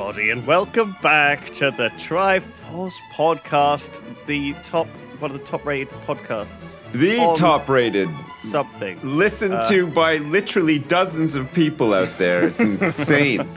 everybody, and welcome back to the Triforce podcast, one of the top-rated podcasts. The top-rated. Something. Listened to by literally dozens of people out there. It's insane.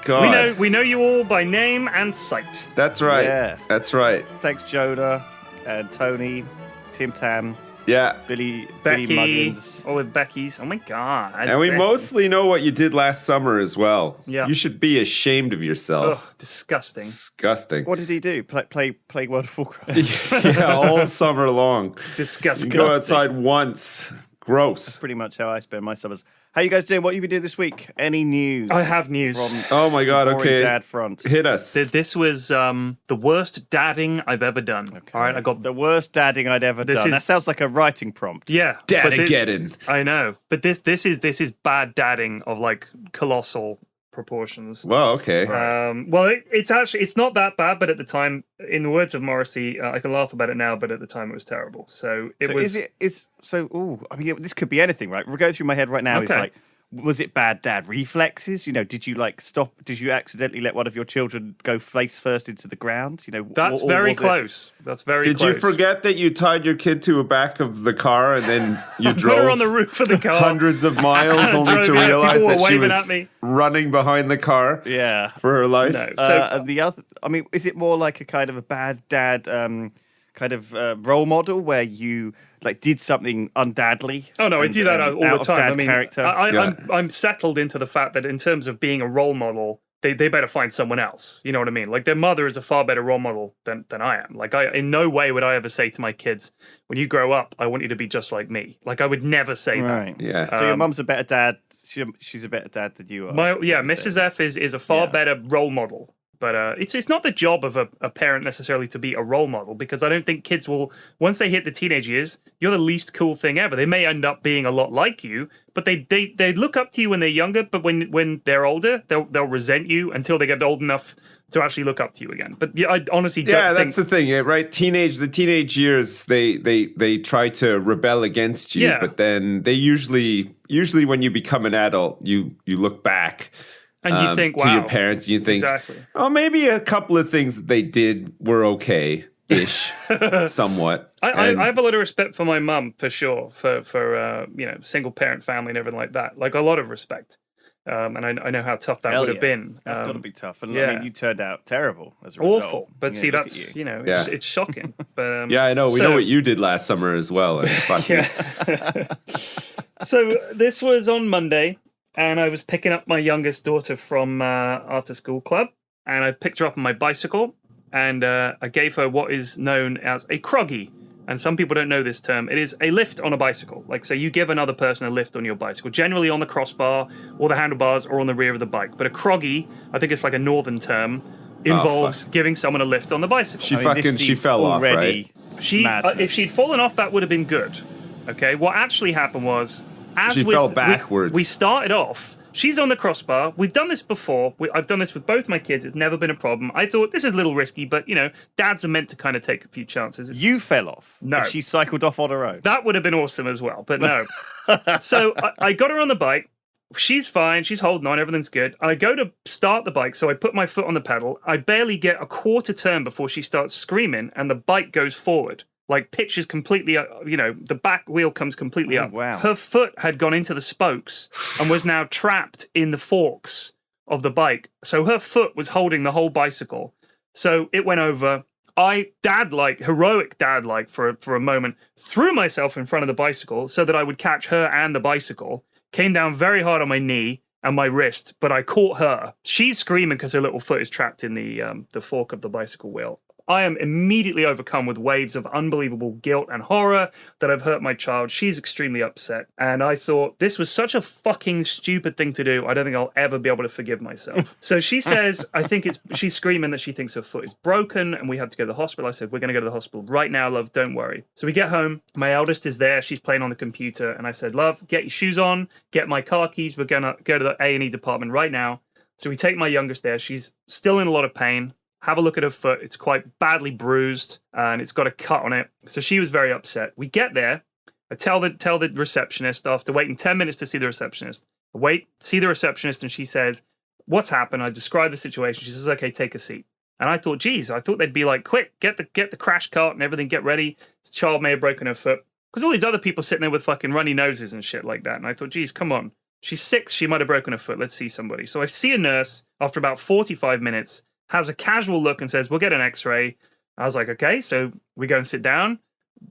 God. We know you all by name and sight. That's right. Yeah. That's right. Thanks, Jonah, and Tony, Tim Tam, Yeah. Billy Becky, Muggins. all with Becky's. Oh my God. And we Becky. mostly know what you did last summer as well. Yeah. You should be ashamed of yourself. Ugh, disgusting. Disgusting. What did he do? Play World of Warcraft? Yeah, all summer long. Disgusting. Go outside once. Gross. Pretty much how I spend my summers. How you guys doing? What have you been doing this week? Any news? I have news. From Oh my God, Boring okay. Dad front. Hit us. This was the worst dadding I've ever done. Okay. All right, I got the worst dadding I'd ever done. That sounds like a writing prompt. yeah. Dadageddon. I know, but this is bad dadding of like colossal proportions. Well, okay. Well, it's not that bad, but at the time, in the words of Morrissey, I can laugh about it now, but at the time it was terrible. So it was. This could be anything, right? We're going through my head right now. It's Okay. like, was it bad dad reflexes? Did you stop? Did you accidentally let one of your children go face first into the ground? That's very close. That's very Did close. you forget that you tied your kid to the back of the car and then you drove Put her on the roof of the car. hundreds of miles only to Drove out, realize people were that she waving was at me. running behind the car Yeah. for her life? No. And the other, is it more like a kind of a bad dad role model where you did something undadly? Oh no, I do that all out the time. of dad character. I'm settled into the fact that in terms of being a role model, they better find someone else. You know what I mean? Like their mother is a far better role model than I am. Like in no way would I ever say to my kids, when you grow up, I want you to be just like me. Like I would never say Right. that. Yeah. So your mum's a better dad. She's a better dad than you are. Mrs. F is a far better role model. But it's not the job of a parent necessarily to be a role model, because I don't think kids will, once they hit the teenage years, you're the least cool thing ever. They may end up being a lot like you, but they look up to you when they're younger, but when they're older, they'll resent you until they get old enough to actually look up to you again. But I honestly don't think... that's the thing, right? The teenage years, they try to rebel against you, but then they usually when you become an adult, you look back. And you think, wow. To your parents, and you think, exactly. Oh, maybe a couple of things that they did were okay-ish, somewhat. I have a lot of respect for my mum, for sure, for single parent family and everything like that. Like a lot of respect. And I know how tough that would have been. That's got to be tough. And you turned out terrible as a result. Awful. But see, that's, it's shocking. But yeah, I know. We know what you did last summer as well. Yeah. So this was on Monday. And I was picking up my youngest daughter from after school club, and I picked her up on my bicycle, and I gave her what is known as a Croggy. And some people don't know this term. It is a lift on a bicycle. So you give another person a lift on your bicycle, generally on the crossbar or the handlebars or on the rear of the bike. But a Croggy, I think it's like a northern term, involves giving someone a lift on the bicycle. She fell off, right? If she'd fallen off, that would have been good. Okay, what actually happened was... She fell backwards. We started off. She's on the crossbar. We've done this before. I've done this with both my kids. It's never been a problem. I thought this is a little risky, but dads are meant to kind of take a few chances. You fell off. No, and she cycled off on her own. That would have been awesome as well, but no. So I got her on the bike. She's fine. She's holding on. Everything's good. I go to start the bike, so I put my foot on the pedal. I barely get a quarter turn before she starts screaming, and the bike goes forward. Pitches completely, the back wheel comes completely up. Wow. Her foot had gone into the spokes and was now trapped in the forks of the bike. So her foot was holding the whole bicycle. So it went over. Heroic dad-like for a moment, threw myself in front of the bicycle so that I would catch her and the bicycle, came down very hard on my knee and my wrist, but I caught her. She's screaming because her little foot is trapped in the fork of the bicycle wheel. I am immediately overcome with waves of unbelievable guilt and horror that I've hurt my child. She's extremely upset. And I thought, this was such a fucking stupid thing to do. I don't think I'll ever be able to forgive myself. So she says, she's screaming that she thinks her foot is broken and we have to go to the hospital. I said, we're going to go to the hospital right now, love. Don't worry. So we get home. My eldest is there. She's playing on the computer. And I said, love, get your shoes on, get my car keys. We're going to go to the A&E department right now. So we take my youngest there. She's still in a lot of pain. Have a look at her foot. It's quite badly bruised and it's got a cut on it. So she was very upset. We get there. I tell the receptionist after waiting 10 minutes to see the receptionist. I see the receptionist and she says, what's happened? I described the situation. She says, okay, take a seat. And I thought, geez, I thought they'd be like, quick, get the crash cart and everything, get ready. This child may have broken her foot. Because all these other people sitting there with fucking runny noses and shit like that. And I thought, geez, come on. She's 6, she might have broken her foot. Let's see somebody. So I see a nurse after about 45 minutes, has a casual look and says, we'll get an x-ray. I was like, okay, so we go and sit down.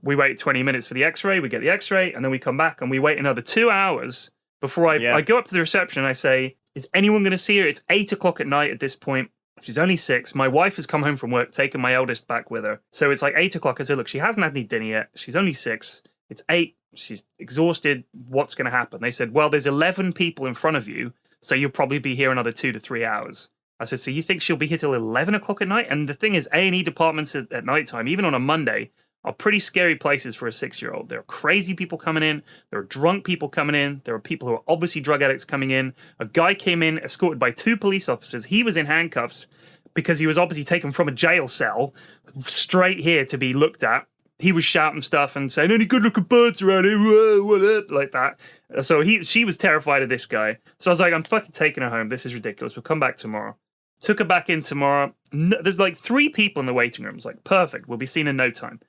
We wait 20 minutes for the x-ray. We get the x-ray and then we come back and we wait another 2 hours before I go up to the reception and I say, is anyone going to see her? It's 8 o'clock at night at this point. She's only 6. My wife has come home from work, taken my eldest back with her. So it's like 8 o'clock. I said, look, she hasn't had any dinner yet. She's only 6. It's 8. She's exhausted. What's going to happen? They said, well, there's 11 people in front of you, so you'll probably be here another 2 to 3 hours. I said, so you think she'll be here till 11 o'clock at night? And the thing is, A&E departments at nighttime, even on a Monday, are pretty scary places for a 6-year-old. There are crazy people coming in. There are drunk people coming in. There are people who are obviously drug addicts coming in. A guy came in escorted by 2 police officers. He was in handcuffs because he was obviously taken from a jail cell straight here to be looked at. He was shouting stuff and saying, any good-looking birds around here? Whoa, what up? Like that. So she was terrified of this guy. So I was like, I'm fucking taking her home. This is ridiculous. We'll come back tomorrow. Took her back in tomorrow. No, there's like 3 people in the waiting room. It's like, perfect. We'll be seen in no time.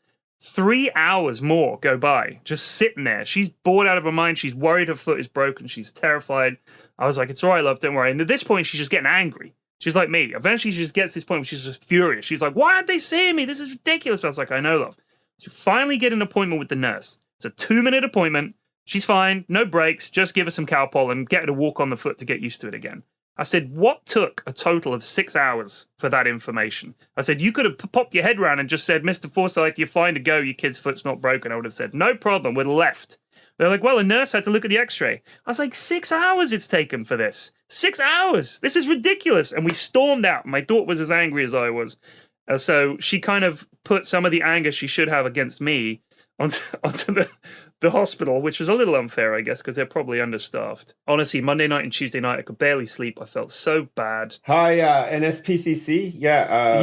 3 hours more go by, just sitting there. She's bored out of her mind. She's worried her foot is broken. She's terrified. I was like, it's all right, love. Don't worry. And at this point, she's just getting angry. She's like me. Eventually, she just gets to this point where she's just furious. She's like, why aren't they seeing me? This is ridiculous. I was like, I know, love. So you finally get an appointment with the nurse. It's a 2-minute appointment. She's fine. No breaks. Just give her some Calpol and get her to walk on the foot to get used to it again. I said, what took a total of 6 hours for that information? I said, you could have popped your head around and just said, Mr. Forsyth, you're fine to go. Your kid's foot's not broken. I would have said, no problem. We're left. They're like, well, a nurse had to look at the x-ray. I was like, 6 hours it's taken for this. 6 hours. This is ridiculous. And we stormed out. My daughter was as angry as I was. So she kind of put some of the anger she should have against me onto the hospital, which was a little unfair, I guess, because they're probably understaffed. Honestly, Monday night and Tuesday night, I could barely sleep. I felt so bad. Hi, NSPCC. Yeah.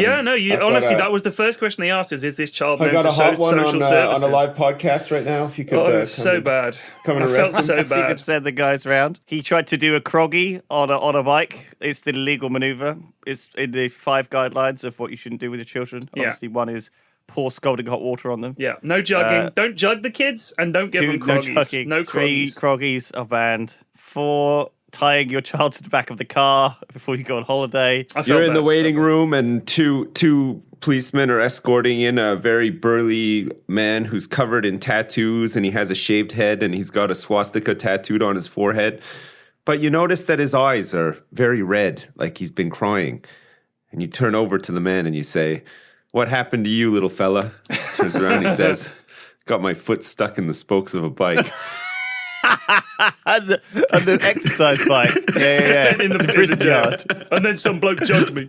Honestly, that was the first question they asked: is this child known to social services? On a live podcast right now. If you could, it was so bad. Come and I arrest felt so You bad. could send the guys around. He tried to do a Croggy on a bike. It's the illegal maneuver. It's in the 5 guidelines of what you shouldn't do with your children. Obviously, one is pour scalding hot water on them. Yeah, no jugging. Don't jug the kids and don't give them Croggies. No 3 Croggies. Croggies are banned. 4, tying your child to the back of the car before you go on holiday. You're in the waiting room and two policemen are escorting in a very burly man who's covered in tattoos and he has a shaved head and he's got a swastika tattooed on his forehead. But you notice that his eyes are very red, like he's been crying. And you turn over to the man and you say, what happened to you, little fella? Turns around and he says, got my foot stuck in the spokes of a bike. and the exercise bike. Yeah. In the prison yard. And then some bloke jugged me.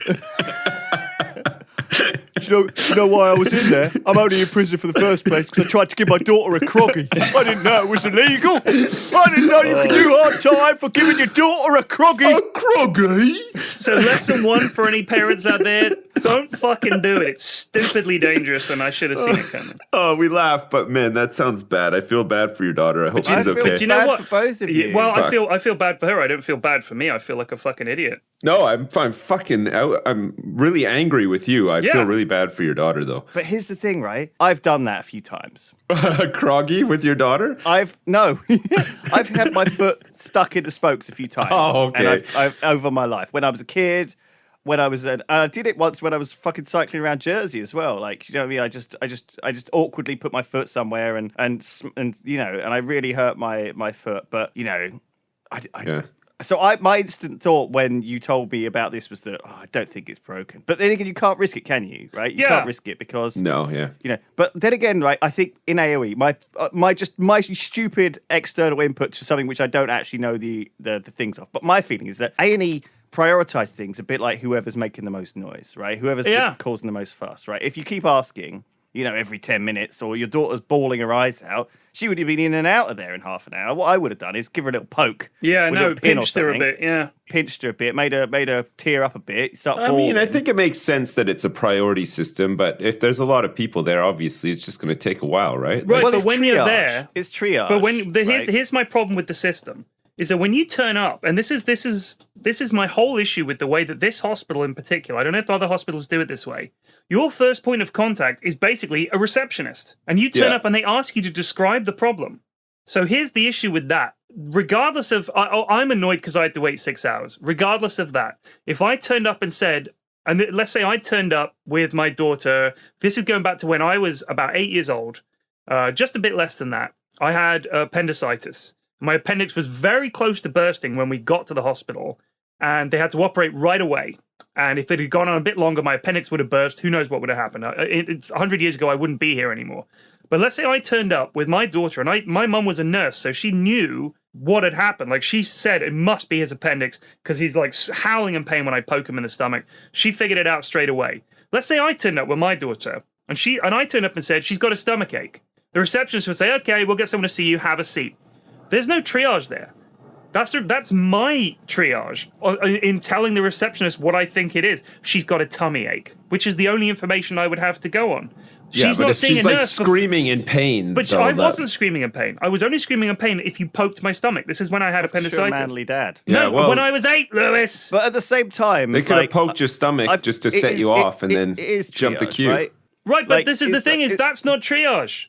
Do you know why I was in there? I'm only in prison for the first place because I tried to give my daughter a Croggy. I didn't know it was illegal. I didn't know you could do hard time for giving your daughter a Croggy. A Croggy? So lesson 1 for any parents out there, don't fucking do it. It's stupidly dangerous and I should have seen it coming. Oh, we laugh, but man, that sounds bad. I feel bad for your daughter. I hope she's okay. Do you know what? For both of you. Well, I feel bad for her. I don't feel bad for me. I feel like a fucking idiot. No, I'm really angry with you. I feel really bad for your daughter, though. But here's the thing, right? I've done that a few times. Croggy with your daughter? I've had my foot stuck in the spokes a few times. Oh, okay. And I've over my life. When I was a kid, when I was, I did it once when I was fucking cycling around Jersey as well. Like, you know what I mean? I just awkwardly put my foot somewhere and you know, and I really hurt my foot. But you know, So my instant thought when you told me about this was that I don't think it's broken. But then again, you can't risk it, can you? Right? You can't risk it because you know. But then again, right? I think in AOE, my stupid external input to something which I don't actually know the things of. But my feeling is that A&E prioritize things a bit like whoever's making the most noise, right? Whoever's causing the most fuss, right? If you keep asking, you know, every 10 minutes, or your daughter's bawling her eyes out, she would have been in and out of there in half an hour. What I would have done is give her a little poke. Yeah, no, pinched her a bit, Pinched her a bit, made her tear up a bit, start bawling. I mean, I think it makes sense that it's a priority system, but if there's a lot of people there, obviously, it's just going to take a while, right? Right, Well, but when triage. you're there... It's triage. But here's my problem with the system. is that when you turn up, and this is my whole issue with the way that this hospital in particular, I don't know if other hospitals do it this way. Your first point of contact is basically a receptionist, and you turn up and they ask you to describe the problem. So here's the issue with that. Regardless of, I'm annoyed because I had to wait 6 hours. Regardless of that, if I turned up and said, and let's say I turned up with my daughter, this is going back to when I was about 8 years old, just a bit less than that. I had appendicitis. My appendix was very close to bursting when we got to the hospital, and they had to operate right away. And if it had gone on a bit longer, my appendix would have burst. Who knows what would have happened? 100 years ago, I wouldn't be here anymore. But let's say I turned up with my daughter, and my mum was a nurse, so she knew what had happened. Like, she said it must be his appendix because he's like howling in pain when I poke him in the stomach. She figured it out straight away. Let's say I turned up with my daughter, and I turned up and said she's got a stomach ache. The receptionist would say, "Okay, we'll get someone to see you. Have a seat." There's no triage there. That's my triage in telling the receptionist what I think it is. She's got a tummy ache, which is the only information I would have to go on. She's not seeing a nurse. She's like screaming in pain. But I wasn't screaming in pain. I was only screaming in pain if you poked my stomach. This is when I had appendicitis. Sure, manly dad. No, when I was 8, Lewis. But at the same time, they could have poked your stomach just to set you off and then jump the queue. Right, but this is the thing: that's not triage.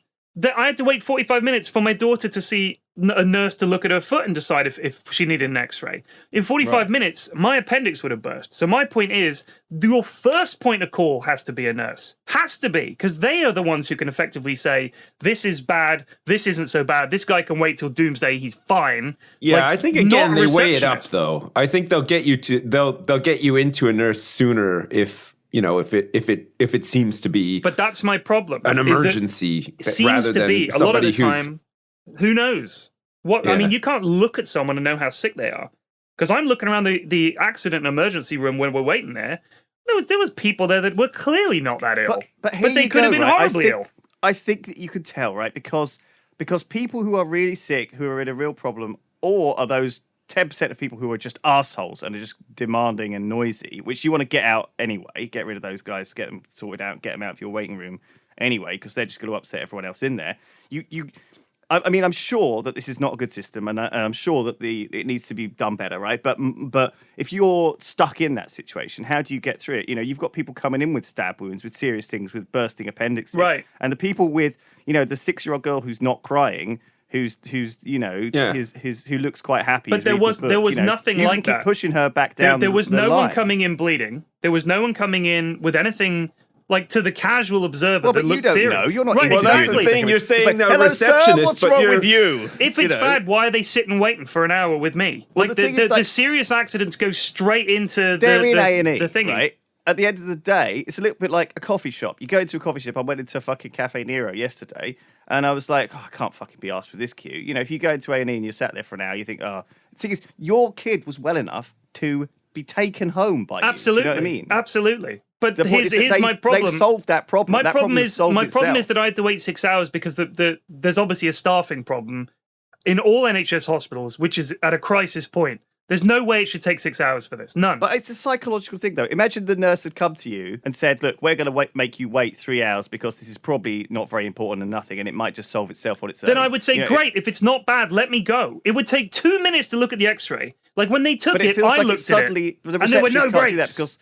I had to wait 45 minutes for my daughter to see a nurse to look at her foot and decide if she needed an x-ray. In 45 minutes, my appendix would have burst. So my point is, your first point of call has to be a nurse. Has to be, because they are the ones who can effectively say, this is bad, this isn't so bad, this guy can wait till doomsday, he's fine. Yeah, I think, again, they weigh it up, though. I think they'll get you into a nurse sooner if it seems to be, but that's my problem. An emergency, seems to be a lot of the time. Who knows what? Yeah. I mean, you can't look at someone and know how sick they are. Because I'm looking around the accident and emergency room when we're waiting there. There was people there that were clearly not that ill, but they could have been horribly ill. I think that you could tell, right? Because people who are really sick, who are in a real problem, or are those 10% of people who are just assholes and are just demanding and noisy, which you want to get out anyway. Get rid of those guys, get them sorted out, get them out of your waiting room anyway, because they're just going to upset everyone else in there. I mean, I'm sure that this is not a good system, and I'm sure that it needs to be done better, right? But if you're stuck in that situation, how do you get through it? You've got people coming in with stab wounds, with serious things, with bursting appendixes, right? And the people with, the 6-year-old girl who's not crying, who looks quite happy. But there was nothing like that. Keep pushing her back down. There was no line. one coming in bleeding. There was no one coming in with anything. Like, to the casual observer that looks serious. Know. You're not right, well, that's the thing. You're saying they're receptionist, what's but wrong with you? If it's bad, why are they sitting waiting for an hour with me? Well, like, the serious accidents go straight into the thingy. Right? At the end of the day, it's a little bit like a coffee shop. You go into a coffee shop. I went into fucking Cafe Nero yesterday, and I was like, I can't fucking be asked for this queue. If you go into A&E and you're sat there for an hour, you think, The thing is, your kid was well enough to be taken home by you. Absolutely. Do you know what I mean? Absolutely. But here's my problem. They've solved that problem. My problem is that I had to wait 6 hours because there's obviously a staffing problem in all NHS hospitals, which is at a crisis point. There's no way it should take 6 hours for this. None. But it's a psychological thing, though. Imagine the nurse had come to you and said, look, we're going to make you wait 3 hours because this is probably not very important and nothing, and it might just solve itself on its own. Then I would say, great, if it's not bad, let me go. It would take 2 minutes to look at the x-ray. Like, when they took it, I looked at it, the and there were no breaks. Do that because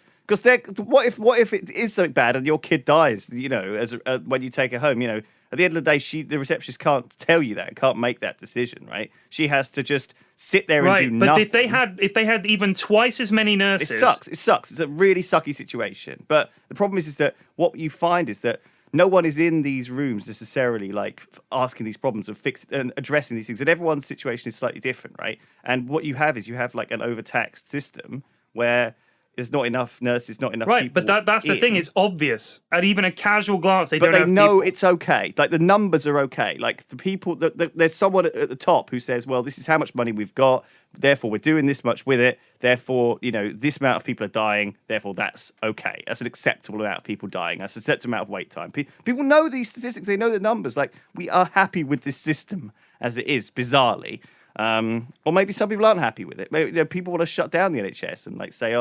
what if it is something bad and your kid dies? When you take her home, at the end of the day, the receptionist can't tell you that, can't make that decision, right? She has to just sit there and do nothing. But if they had even twice as many nurses, it sucks. It's a really sucky situation. But the problem is that what you find is that no one is in these rooms necessarily like asking these problems and addressing these things, and everyone's situation is slightly different, right? And what you have is like an overtaxed system where there's not enough nurses, not enough people. Right, but that's the thing. It's obvious. At even a casual glance, they know it's okay. Like, the numbers are okay. Like, the people, there's someone at the top who says, well, this is how much money we've got, therefore we're doing this much with it, therefore, this amount of people are dying, therefore that's okay. That's an acceptable amount of people dying. That's an acceptable amount of wait time. People know these statistics. They know the numbers. Like, we are happy with this system as it is, bizarrely. Or maybe some people aren't happy with it. Maybe people want to shut down the NHS and say,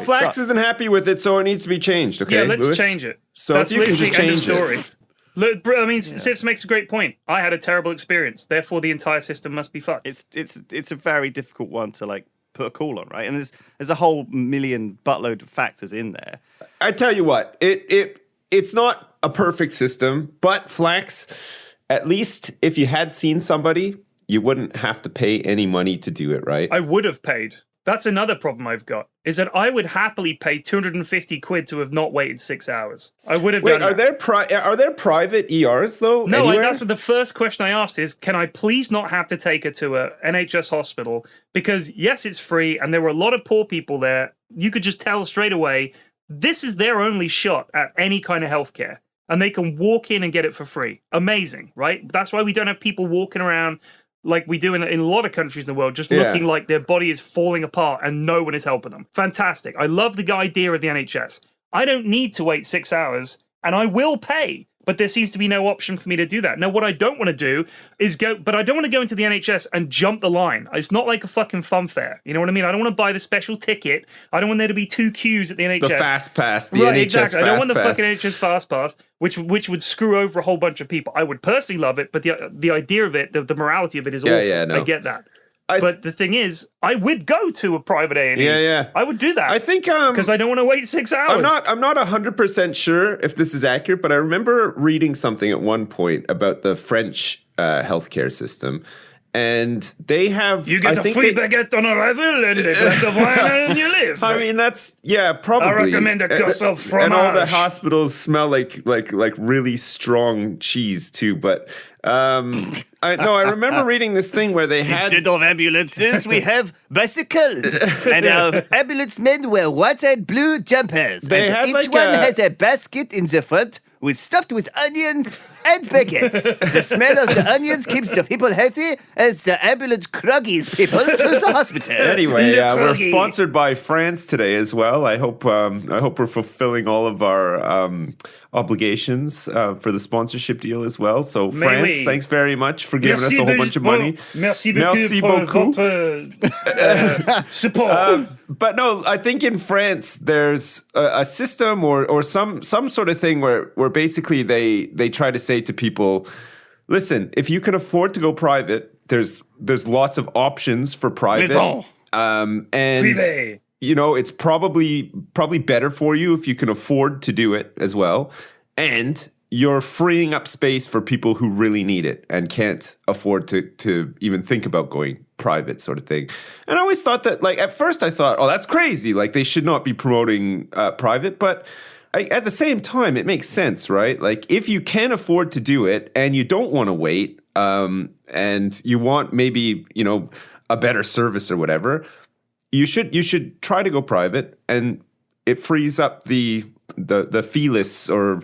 Flax isn't happy with it, so it needs to be changed. Okay, yeah, let's change it. So that's if you can just change story. it. Look, I mean, Sips makes a great point. I had a terrible experience. Therefore, the entire system must be fucked. It's a very difficult one to like put a call on, right? And there's a whole million buttload of factors in there. I tell you what, it's not a perfect system, but Flax, at least if you had seen somebody, you wouldn't have to pay any money to do it, right? I would have paid. That's another problem I've got, is that I would happily pay 250 quid to have not waited 6 hours. I would have done that. Are there private ERs, though? No, anywhere? that's what the first question I asked is, can I please not have to take her to a NHS hospital? Because yes, it's free, and there were a lot of poor people there. You could just tell straight away, this is their only shot at any kind of healthcare. And they can walk in and get it for free. Amazing, right? That's why we don't have people walking around like we do in a lot of countries in the world, just looking like their body is falling apart and no one is helping them. Fantastic. I love the idea of the NHS. I don't need to wait 6 hours, and I will pay. But there seems to be no option for me to do that. Now, what I don't want to do is but I don't want to go into the NHS and jump the line. It's not like a fucking fun fair. You know what I mean? I don't want to buy the special ticket. I don't want there to be 2 queues at the NHS. The fast pass, the right, NHS exactly. fast I don't want the pass. fucking NHS fast pass, which would screw over a whole bunch of people. I would personally love it, but the idea of it, the morality of it is awful. Yeah, no. I get that. But the thing is, I would go to a private A&E. Yeah. I would do that. I think because I don't want to wait 6 hours. I'm not 100% sure if this is accurate, but I remember reading something at one point about the French healthcare system, and they have you get a free baguette on arrival and a glass of wine and you live. I mean, that's probably. I recommend a glass of fromage. And all the hospitals smell like really strong cheese too, but. I remember reading this thing where they had... Instead of ambulances, we have bicycles. And our ambulance men wear white and blue jumpers. And each one has a basket in the front stuffed with onions and baguettes. The smell of the onions keeps the people healthy as the ambulance Croggies people to the hospital. Anyway, we're sponsored by France today as well. I hope we're fulfilling all of our obligations for the sponsorship deal as well. So France, thanks very much for giving us a whole bunch of money. Merci beaucoup. Support. But no, I think in France there's a system or some sort of thing where basically they try to say to people, listen, if you can afford to go private, there's lots of options for private. And Privé. You know, it's probably better for you if you can afford to do it as well. And you're freeing up space for people who really need it and can't afford to even think about going private, sort of thing. And I always thought that, like, at first I thought, oh, that's crazy. Like, they should not be promoting private. But at the same time, it makes sense, right? Like, if you can afford to do it and you don't want to wait and you want maybe, you know, a better service or whatever, you should try to go private, and it frees up the fee lists or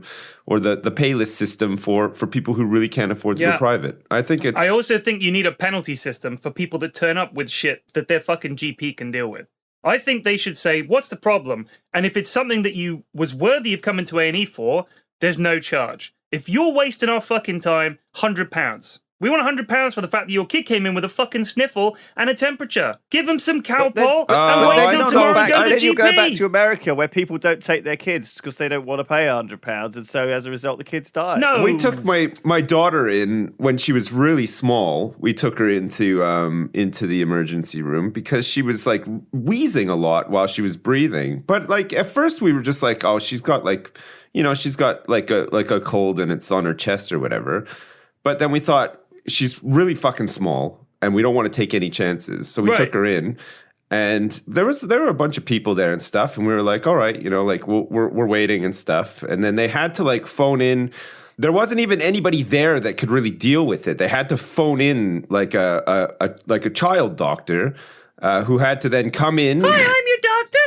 the pay list system for people who really can't afford to go private. I also think you need a penalty system for people that turn up with shit that their fucking GP can deal with. I think they should say, what's the problem? And if it's something that you was worthy of coming to A&E for, there's no charge. If you're wasting our fucking time, £100. We want £100 for the fact that your kid came in with a fucking sniffle and a temperature. Give him some Calpol and wait till tomorrow and go to the GP. You go back to America where people don't take their kids because they don't want to pay £100, and so as a result, the kids die. No, we took my daughter in when she was really small. We took her into the emergency room because she was like wheezing a lot while she was breathing. But like at first, we were just like, oh, she's got like, you know, she's got like a cold and it's on her chest or whatever. But then we thought, she's really fucking small and we don't want to take any chances. So we took her in, and there were a bunch of people there and stuff. And we were like, all right, you know, like we're waiting and stuff. And then they had to like phone in. There wasn't even anybody there that could really deal with it. They had to phone in like a child doctor who had to then come in. Hi, I'm your doctor.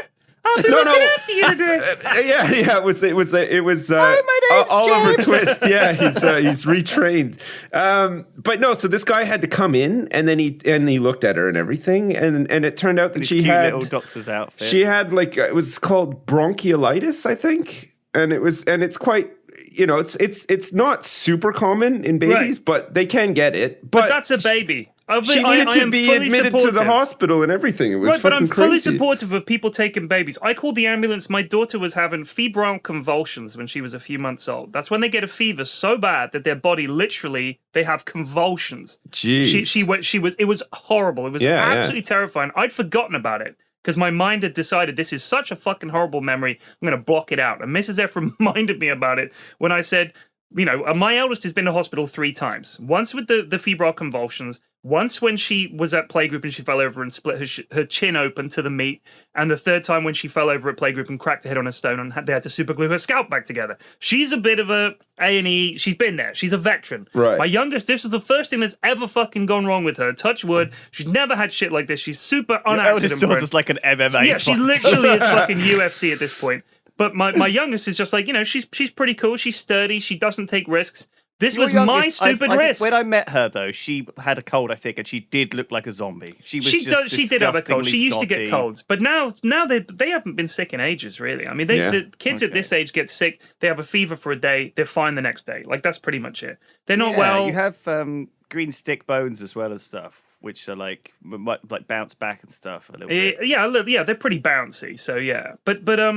I'll be looking after you today. Yeah. It was. Hi, my name's Oliver James. Twist. Yeah, he's retrained. But no, so this guy had to come in, and then he looked at her and everything, and it turned out that This she cute had little doctor's outfit. She had like it was called bronchiolitis, I think, and it's quite. You know, it's not super common in babies, but they can get it. But that's a baby. She needed to be admitted to the hospital and everything. It was right, but I'm fucking crazy. fully supportive of people taking babies. I called the ambulance. My daughter was having febrile convulsions when she was a few months old. That's when they get a fever so bad that their body literally, they have convulsions. Jeez. It was horrible. It was absolutely terrifying. I'd forgotten about it because my mind had decided this is such a fucking horrible memory. I'm going to block it out. And Mrs. F reminded me about it when I said, you know, my eldest has been to hospital 3 times. Once with the febrile convulsions, once when she was at playgroup and she fell over and split her chin open to the meat, and the 3rd time when she fell over at playgroup and cracked her head on a stone and they had to super glue her scalp back together. She's a bit of a A&E. She's been there. She's a veteran. Right. My youngest, this is the first thing that's ever fucking gone wrong with her. Touch wood. She's never had shit like this. She's super unaccident prone. It's like an MMA. Yeah, she literally is fucking UFC at this point. But my youngest is just like, you know, she's pretty cool. She's sturdy. She doesn't take risks. This was my stupid risk. When I met her, though, she had a cold, I think, and she did look like a zombie. She did have a cold. She used to get colds, but now they haven't been sick in ages, really. I mean, the kids at this age get sick. They have a fever for a day. They're fine the next day. Like that's pretty much it. They're not well. You have green stick bones as well as stuff, which are like bounce back and stuff a little bit. Yeah, they're pretty bouncy. So yeah, but I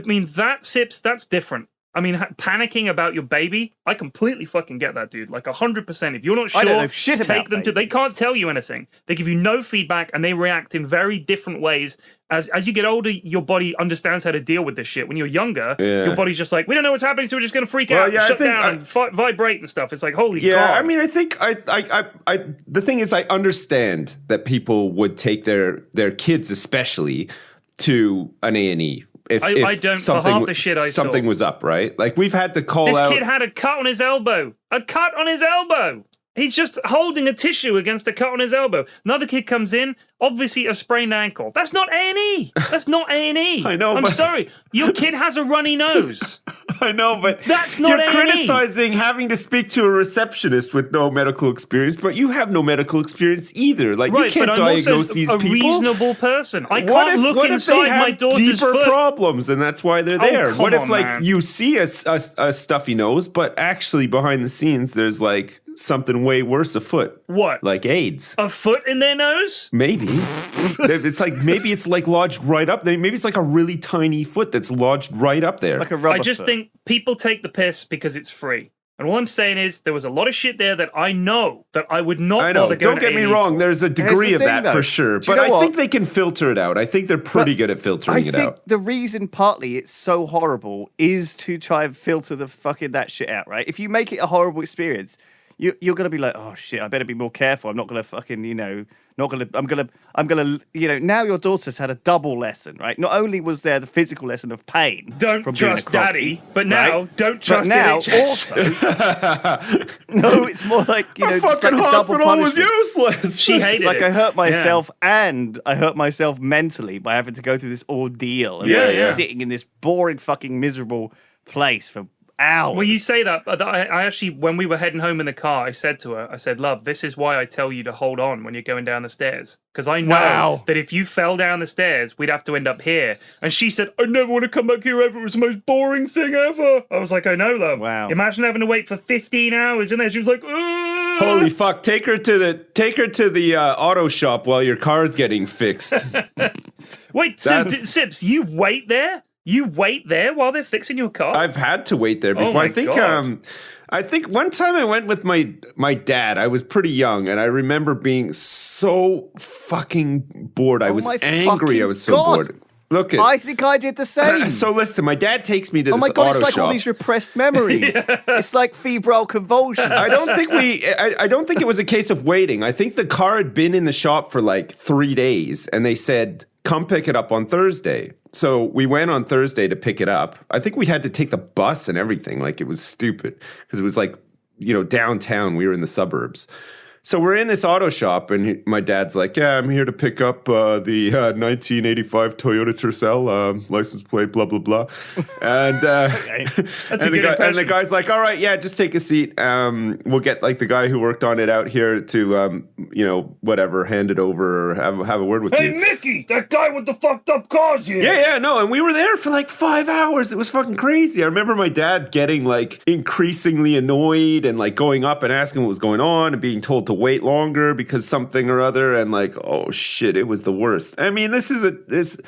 mean that's different. I mean, panicking about your baby, I completely fucking get that, dude. Like 100%. If you're not sure, I don't know shit take about them to. They can't tell you anything. They give you no feedback, and they react in very different ways. As you get older, your body understands how to deal with this shit. When you're younger, your body's just like, we don't know what's happening, so we're just gonna freak out, and shut down, and vibrate and stuff. It's like, holy God. I mean, I think the thing is, I understand that people would take their kids, especially, to an A&E. If I don't, for half the shit I saw. Something was up, right? Like, we've had to call this out... This kid had a cut on his elbow. A cut on his elbow! He's just holding a tissue against a cut on his elbow. Another kid comes in, obviously a sprained ankle. That's not A&E. That's not A&E. I know, I'm sorry. Your kid has a runny nose. I know, but that's not you're A&E. criticizing having to speak to a receptionist with no medical experience, but you have no medical experience either. Like, you can't diagnose these people. I'm also a reasonable person. I can't look inside my daughter's deeper foot. problems, and that's why they're there. Come what if, on, like, man. you see a stuffy nose, but actually behind the scenes there's, like, something way worse afoot. What? Like AIDS. A foot in their nose? Maybe. Maybe it's like lodged right up there. Maybe it's like a really tiny foot that's lodged right up there. Like a rubber I just think people take the piss because it's free. And all I'm saying is there was a lot of shit there that I know that I would not bother going. Don't get me wrong. There's a degree of that for sure. But I think they can filter it out. I think they're pretty good at filtering it out. I think the reason partly it's so horrible is to try and filter the fucking that shit out, right? If you make it a horrible experience, you're going to be like, oh shit, I better be more careful. I'm not going to fucking, I'm going to, now your daughter's had a double lesson, right? Not only was there the physical lesson of pain. Don't from trust being a Croggy, daddy, but now right? don't trust NHS. Also, no, it's more like, the just fucking like a double hospital was punishment. useless. She hated it's like it. I hurt myself and I hurt myself mentally by having to go through this ordeal and sitting in this boring fucking miserable place for hours. Well, you say that, but I actually, when we were heading home in the car, I said to her, I said, love, this is why I tell you to hold on when you're going down the stairs. Because I know that if you fell down the stairs, we'd have to end up here. And she said, I never want to come back here ever. It was the most boring thing ever. I was like, I know, love. Wow. Imagine having to wait for 15 hours in there. She was like, ugh. Holy fuck, take her to the auto shop while your car's getting fixed. Wait, so Sips, you wait there? You wait there while they're fixing your car? I've had to wait there before. Oh my God. I think one time I went with my dad. I was pretty young, and I remember being so fucking bored. I was angry. I was so bored. Look, I think I did the same. So listen, my dad takes me to this auto shop. Oh my God, it's like all these repressed memories. It's like febrile convulsions. I don't think it was a case of waiting. I think the car had been in the shop for like 3 days, and they said, come pick it up on Thursday. So we went on Thursday to pick it up. I think we had to take the bus and everything. Like, it was stupid because it was like, downtown. We were in the suburbs. So we're in this auto shop, and my dad's like, yeah, I'm here to pick up the 1985 Toyota Tercel, license plate, blah, blah, blah. And, the guy's like, all right, yeah, just take a seat. We'll get, like, the guy who worked on it out here to, whatever, hand it over or have a word with you. Hey, Mickey, that guy with the fucked up cars here. Yeah, no, and we were there for, like, 5 hours. It was fucking crazy. I remember my dad getting, like, increasingly annoyed and, like, going up and asking what was going on and being told to wait longer because something or other, and like, oh shit, it was the worst. I mean, this.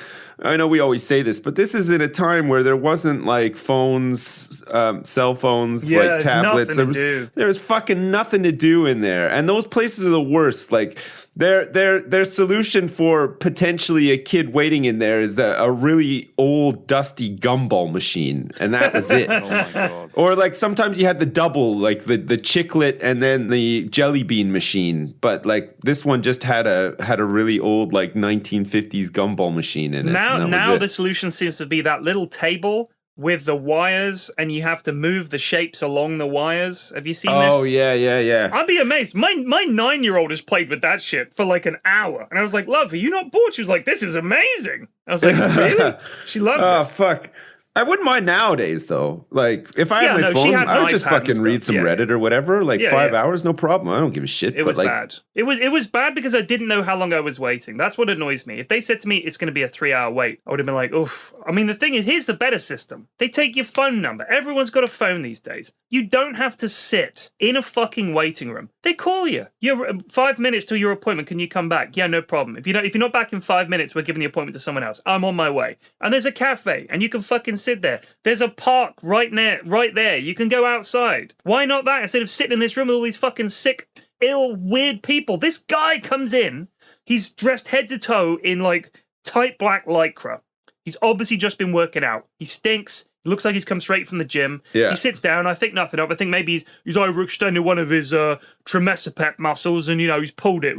I know we always say this, but this is in a time where there wasn't like phones, cell phones, like tablets. There was fucking nothing to do in there, and those places are the worst. Like their solution for potentially a kid waiting in there is a really old, dusty gumball machine, and that was it. Oh my God. Or like sometimes you had the double, like the chiclet and then the jelly bean machine, but like this one just had a really old like 1950s gumball machine in it. Now the solution seems to be that little table with the wires, and you have to move the shapes along the wires. Have you seen this? Oh, yeah. I'd be amazed. My 9-year-old has played with that shit for like an hour. And I was like, love, are you not bored? She was like, this is amazing. I was like, really? She loved it. Oh, fuck. I wouldn't mind nowadays, though. Like, if I had my phone, I would just fucking read some Reddit or whatever. Like, 5 hours, no problem. I don't give a shit. It was bad. It was bad because I didn't know how long I was waiting. That's what annoys me. If they said to me, it's going to be a 3-hour wait, I would have been like, oof. I mean, the thing is, here's the better system. They take your phone number. Everyone's got a phone these days. You don't have to sit in a fucking waiting room. They call you. You're 5 minutes till your appointment. Can you come back? Yeah, no problem. If you're not back in 5 minutes, we're giving the appointment to someone else. I'm on my way. And there's a cafe, and you can fucking sit there. There's a park right there. You can go outside. Why not that instead of sitting in this room with all these fucking sick, ill, weird people? This guy comes in. He's dressed head to toe in like tight black lycra. He's obviously just been working out. He stinks. He looks like he's come straight from the gym. Yeah. He sits down. I think nothing of it. I think maybe he's overextended one of his tremesopep muscles, and he's pulled it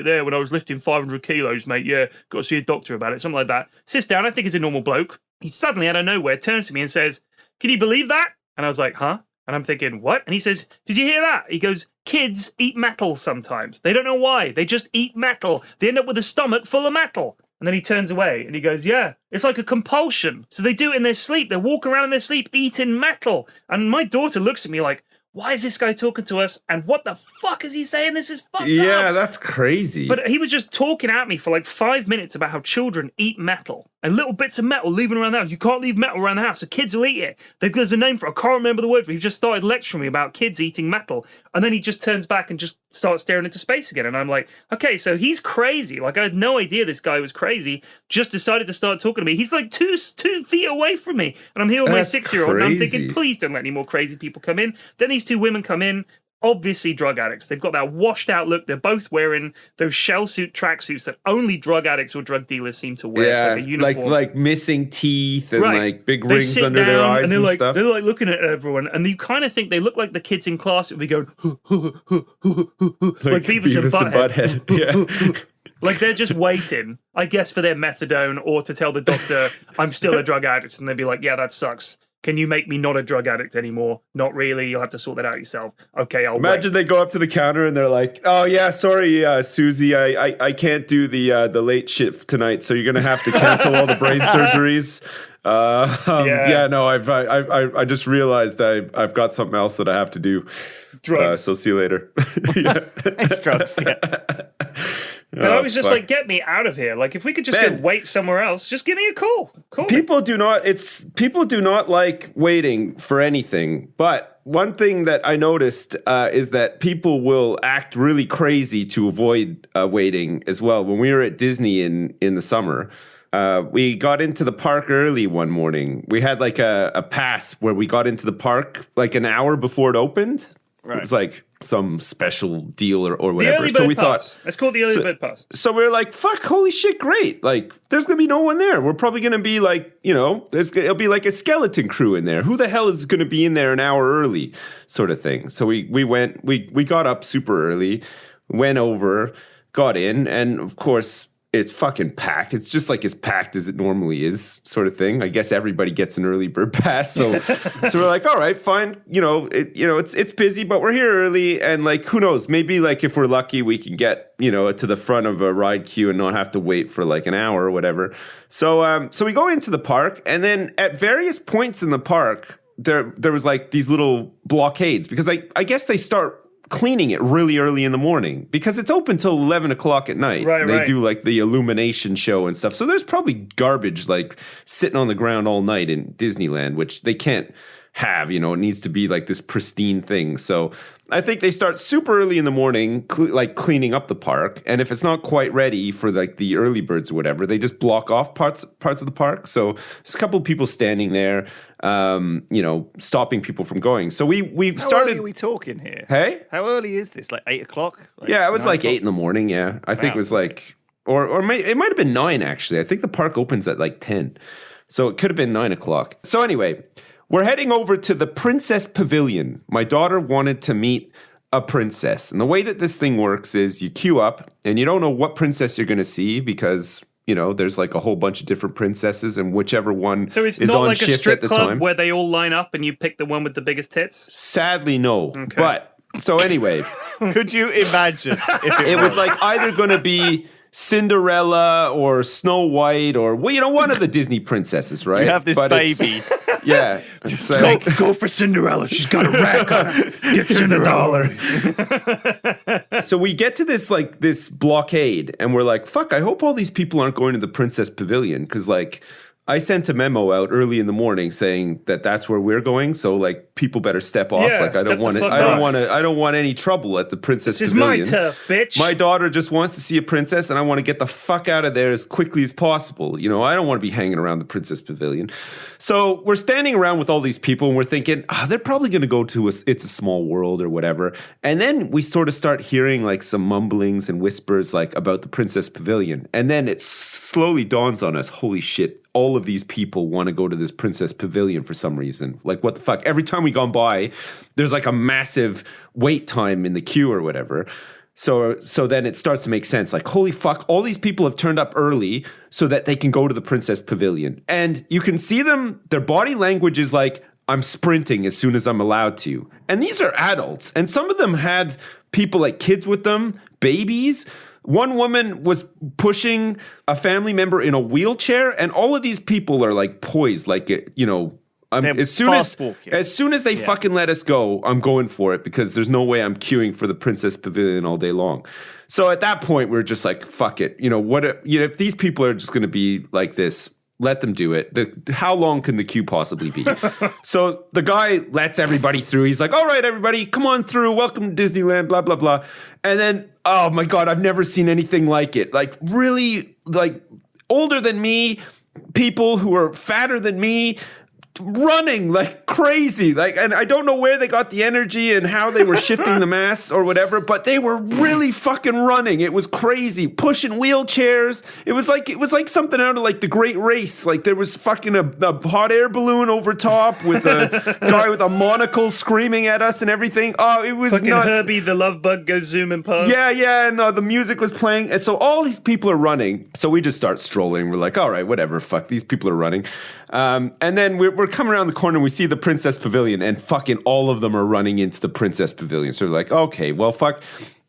there when I was lifting 500 kilos, mate. Yeah, got to see a doctor about it, something like that. Sits down. I think he's a normal bloke. He suddenly, out of nowhere, turns to me and says, "Can you believe that?" And I was like, "Huh?" And I'm thinking, what? And he says, "Did you hear that?" He goes, "Kids eat metal sometimes. They don't know why. They just eat metal. They end up with a stomach full of metal." And then he turns away and he goes, "Yeah, it's like a compulsion. So they do it in their sleep. They walk around in their sleep eating metal." And my daughter looks at me like, why is this guy talking to us? And what the fuck is he saying? This is fucked up. Yeah, that's crazy. But he was just talking at me for like 5 minutes about how children eat metal. And little bits of metal leaving around the house. You can't leave metal around the house. The kids will eat it. There's a name for it. I can't remember the word for it. He just started lecturing me about kids eating metal. And then he just turns back and just starts staring into space again. And I'm like, okay, so he's crazy. Like, I had no idea this guy was crazy. Just decided to start talking to me. He's like 2 feet away from me. And I'm here with my 6-year-old. And I'm thinking, please don't let any more crazy people come in. Then these 2 women come in. Obviously drug addicts. They've got that washed out look. They're both wearing those shell suit tracksuits that only drug addicts or drug dealers seem to wear. Yeah, it's like a uniform. like missing teeth and like big rings under their eyes and stuff. They're like looking at everyone, and you kind of think they look like the kids in class that would be going like Beavis and Butthead. Yeah. Like they're just waiting, I guess, for their methadone or to tell the doctor I'm still a drug addict, and they'd be like, "Yeah, that sucks. Can you make me not a drug addict anymore?" "Not really. You'll have to sort that out yourself." "Okay, I'll Imagine wait." They go up to the counter and they're like, "Oh yeah, sorry, Susie, I can't do the late shift tonight, so you're gonna have to cancel all the brain surgeries." No, I just realized I've got something else that I have to do. Drugs. So see you later. It's drugs. Yeah. But I was just like, get me out of here. Like, if we could just go wait somewhere else, just give me a call. People do not like waiting for anything. But one thing that I noticed is that people will act really crazy to avoid waiting as well. When we were at Disney in the summer, we got into the park early one morning. We had like a pass where we got into the park like an hour before it opened. Right. It was like some special deal or whatever. The early bird pass. It's called the early bird pass. So we were like, fuck, holy shit, great. Like, there's going to be no one there. We're probably going to be like, it'll be like a skeleton crew in there. Who the hell is going to be in there an hour early sort of thing? So we got up super early, went over, got in, and of course, it's fucking packed. It's just like as packed as it normally is, sort of thing. I guess everybody gets an early bird pass, so we're like, all right, fine. It's busy, but we're here early, and like, who knows? Maybe like if we're lucky, we can get to the front of a ride queue and not have to wait for like an hour or whatever. So we go into the park, and then at various points in the park, there was like these little blockades because I guess they start cleaning it really early in the morning because it's open till 11 o'clock at night. They do like the illumination show and stuff. So there's probably garbage like sitting on the ground all night in Disneyland, which they can't have. You know, it needs to be like this pristine thing. So I think they start super early in the morning, like cleaning up the park. And if it's not quite ready for like the early birds or whatever, they just block off parts of the park. So there's a couple of people standing there, you know, stopping people from going. So we started. How early are we talking here? Hey, how early is this? Like 8 o'clock? Like yeah, it was like o'clock? 8 in the morning. Yeah, I think it was like, or it might have been 9 actually. I think the park opens at like 10, so it could have been 9 o'clock. So anyway. We're heading over to the Princess Pavillion. My daughter wanted to meet a princess. And the way that this thing works is you queue up and you don't know what princess you're going to see because, you know, there's like a whole bunch of different princesses and whichever one So it's is not on like a shift strip at the club time. where they all line up and you pick the one with the biggest tits? Sadly, no. Okay. But, so anyway. Could you imagine if It was like either going to be Cinderella or Snow White or, well, you know, one of the Disney princesses, right? you have this But it's- baby. Yeah. It's like, Go for Cinderella. She's got a rack on her. Get Cinderella. so we get to this blockade and we're like, fuck, I hope all these people aren't going to the Princess Pavillion because like I sent a memo out early in the morning saying that that's where we're going. So like people better step off. Yeah, like I step don't the want it. fuck I don't off. want to. I don't want any trouble at the Princess This is my Pavillion. turf, bitch. My daughter just wants to see a princess, and I want to get the fuck out of there as quickly as possible. You know, I don't want to be hanging around the Princess Pavillion. So we're standing around with all these people, and we're thinking, they're probably going to go to It's a Small World or whatever. And then we sort of start hearing like some mumblings and whispers like about the Princess Pavillion. And then it slowly dawns on us, holy shit, all of these people want to go to this Princess Pavillion for some reason. Like, what the fuck? Every time we gone by, there's like a massive wait time in the queue or whatever. So then it starts to make sense. Like, holy fuck, all these people have turned up early so that they can go to the Princess Pavillion. And you can see them, their body language is like, I'm sprinting as soon as I'm allowed to. And these are adults. And some of them had people like kids with them, babies. One woman was pushing a family member in a wheelchair, and all of these people are like poised, like, you know, as soon as they fucking let us go, I'm going for it because there's no way I'm queuing for the Princess Pavillion all day long. So at that point, we're just like, fuck it. You know, if these people are just going to be like this, let them do it. How long can the queue possibly be? So the guy lets everybody through. He's like, all right, everybody, come on through. Welcome to Disneyland, blah, blah, blah. And then, oh my God, I've never seen anything like it. Like really, like older than me, people who are fatter than me, running like crazy. Like, and I don't know where they got the energy and how they were shifting the mass or whatever, but they were really fucking running. It was crazy, pushing wheelchairs. It was like something out of like The Great Race. Like there was fucking a hot air balloon over top with a guy with a monocle screaming at us and everything. Oh, it was fucking nuts. Herbie the Love Bug goes zooming past. Yeah, and the music was playing. And so all these people are running. So we just start strolling. We're like, all right, whatever, fuck, these people are running. And then we're coming around the corner and we see the Princess Pavillion and fucking all of them are running into the Princess Pavillion. So we're like, okay, well, fuck.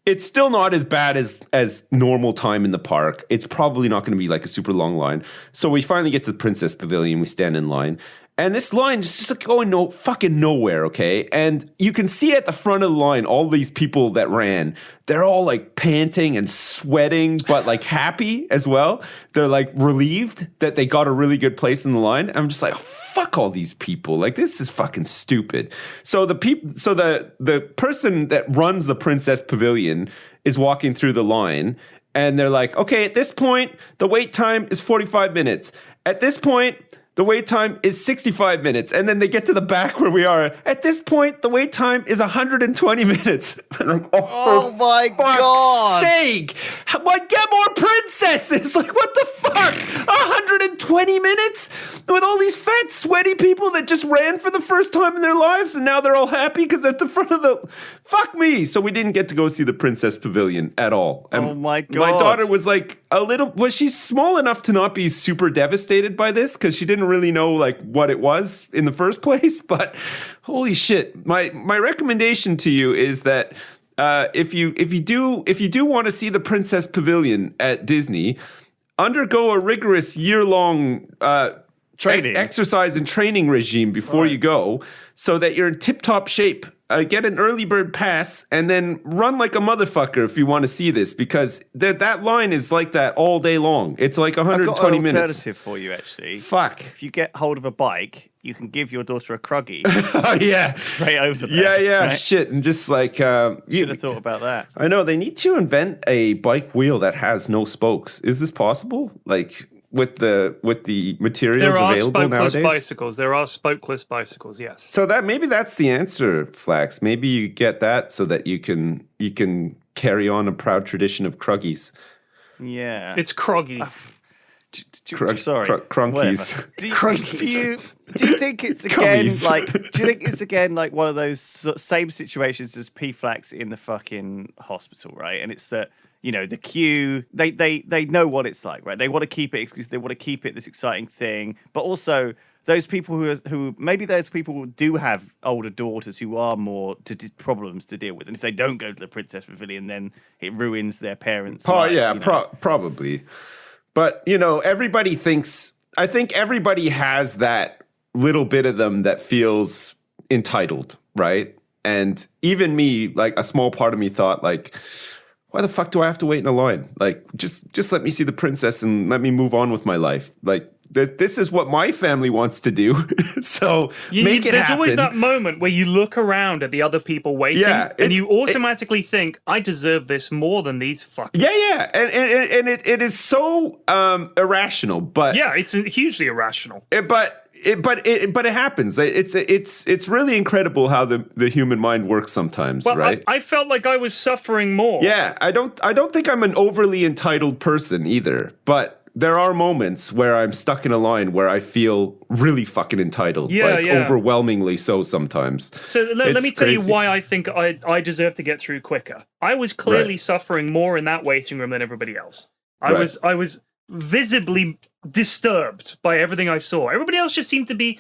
It's still not as bad as normal time in the park. It's probably not going to be like a super long line. So we finally get to the Princess Pavillion. We stand in line. And this line is just going fucking nowhere, okay? And you can see at the front of the line, all these people that ran, they're all like panting and sweating, but like happy as well. They're like relieved that they got a really good place in the line. I'm just like, fuck all these people. Like, this is fucking stupid. So the person that runs the Princess Pavillion is walking through the line and they're like, okay, at this point, the wait time is 45 minutes. At this point, the wait time is 65 minutes. And then they get to the back where we are. At this point, the wait time is 120 minutes. Like, oh my God. Sake. Like, get more princesses. Like, what the fuck? 120 minutes? With all these fat, sweaty people that just ran for the first time in their lives and now they're all happy because they're at the front of the... Fuck me. So we didn't get to go see the Princess Pavillion at all. And oh my God. My daughter was like was she small enough to not be super devastated by this? Because she didn't really know like what it was in the first place. But holy shit. My recommendation to you is that if you do want to see the Princess Pavillion at Disney, undergo a rigorous year-long training exercise and training regime before you go, so that you're in tip-top shape. Get an early bird pass and then run like a motherfucker if you want to see this, because that line is like that all day long. It's like 120 minutes. I've got an alternative for you, actually. Fuck. If you get hold of a bike you can give your daughter a Croggy Oh yeah, straight over there. yeah, right? shit, and just like Should have thought about that. I know they need to invent a bike wheel that has no spokes. Is this possible? Like with the materials There are available spokeless nowadays? bicycles. There are spokeless bicycles. Yes. So that maybe that's the answer, Flax. Maybe you get that so that you can carry on a proud tradition of Cruggies. Yeah. It's Croggy. Sorry. Crunkies. Whatever. Do you think it's again Cummies. like? Do you think it's again like one of those same situations as P-Flax in the fucking hospital, right? And it's that the queue. They know what it's like, right? They want to keep it exclusive. They want to keep it this exciting thing, but also those people who maybe those people who do have older daughters who are more problems to deal with, and if they don't go to the Princess Pavillion, then it ruins their parents' life, Yeah, you know? probably. But everybody thinks. I think everybody has that little bit of them that feels entitled, right? And even me, like a small part of me thought, like, why the fuck do I have to wait in a line? Like, just let me see the princess and let me move on with my life. Like, this is what my family wants to do. So make it There's happen. always that moment where you look around at the other people waiting, Yeah, and you automatically think, "I deserve this more than these fuckers." Yeah, and it is so irrational, but Yeah, it's hugely irrational. but it happens. It's really incredible how the human mind works sometimes, Well, right? I felt like I was suffering more. Yeah, I don't think I'm an overly entitled person either, but there are moments where I'm stuck in a line where I feel really fucking entitled, overwhelmingly so sometimes. So let me tell you crazy. why I think I deserve to get through quicker. I was clearly suffering more in that waiting room than everybody else. I was visibly disturbed by everything I saw. Everybody else just seemed to be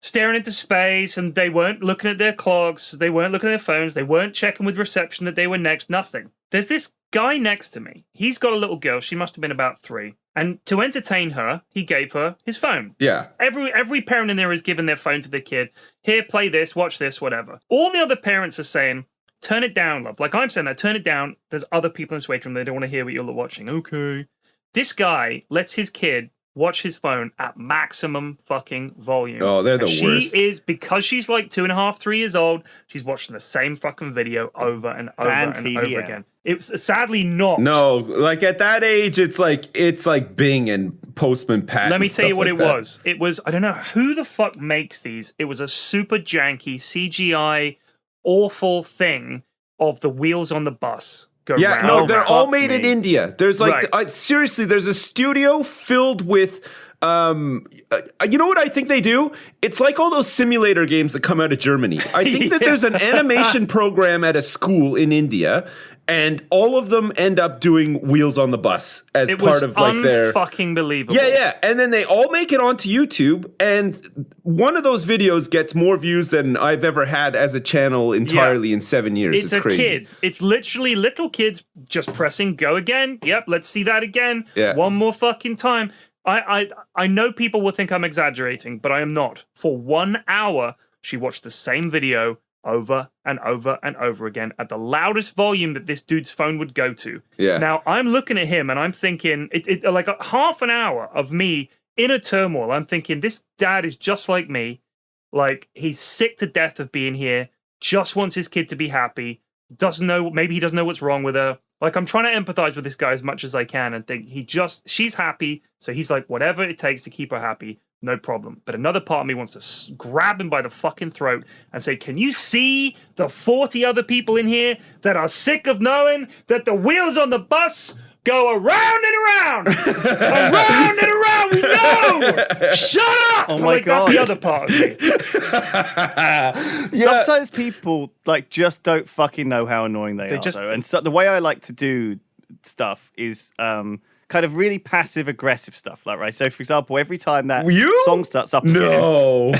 staring into space, and they weren't looking at their clocks, they weren't looking at their phones, they weren't checking with reception that they were next, nothing. There's this guy next to me. He's got a little girl, she must have been about 3. And to entertain her, he gave her his phone. Yeah. Every parent in there is giving their phone to the kid. Here, play this, watch this, whatever. All the other parents are saying, turn it down, love. Like I'm saying that, turn it down. There's other people in this waiting room, they don't want to hear what you're watching. Okay. This guy lets his kid watch his phone at maximum fucking volume. Oh, they're the She worst. is, because she's like 2.5, 3 years old, she's watching the same fucking video over and over and over again. It's sadly not. No, like at that age, it's like Bing and Postman Pat. Let me and tell you stuff what like it that. was. It was, I don't know who the fuck makes these. It was a super janky CGI awful thing of the wheels on the bus. Yeah, no, they're all made in India. There's like, seriously, there's a studio filled with, you know what I think they do? It's like all those simulator games that come out of Germany. I think that there's an animation program at a school in India, and all of them end up doing Wheels on the Bus as part of like their fucking believable. Yeah, and then they all make it onto YouTube, and one of those videos gets more views than I've ever had as a channel entirely in 7 years. It's a crazy. kid. It's literally little kids just pressing go again. Yep, let's see that again. Yeah. One more fucking time. I know people will think I'm exaggerating, but I am not. For 1 hour, she watched the same video over and over and over again at the loudest volume that this dude's phone would go to. Yeah. Now, I'm looking at him and I'm thinking, like a half an hour of me in a turmoil. I'm thinking, this dad is just like me. Like, he's sick to death of being here, just wants his kid to be happy, maybe he doesn't know what's wrong with her. Like, I'm trying to empathize with this guy as much as I can and think she's happy, so he's like, whatever it takes to keep her happy, no problem. But another part of me wants to grab him by the fucking throat and say, can you see the 40 other people in here that are sick of knowing that the wheels on the bus go around and around, around and around? We know. Shut up! Oh my God. That's the other part of me. Sometimes people like just don't fucking know how annoying they are. Though. And so the way I like to do stuff is kind of really passive aggressive stuff. Like, right. So for example, every time that song starts up, No,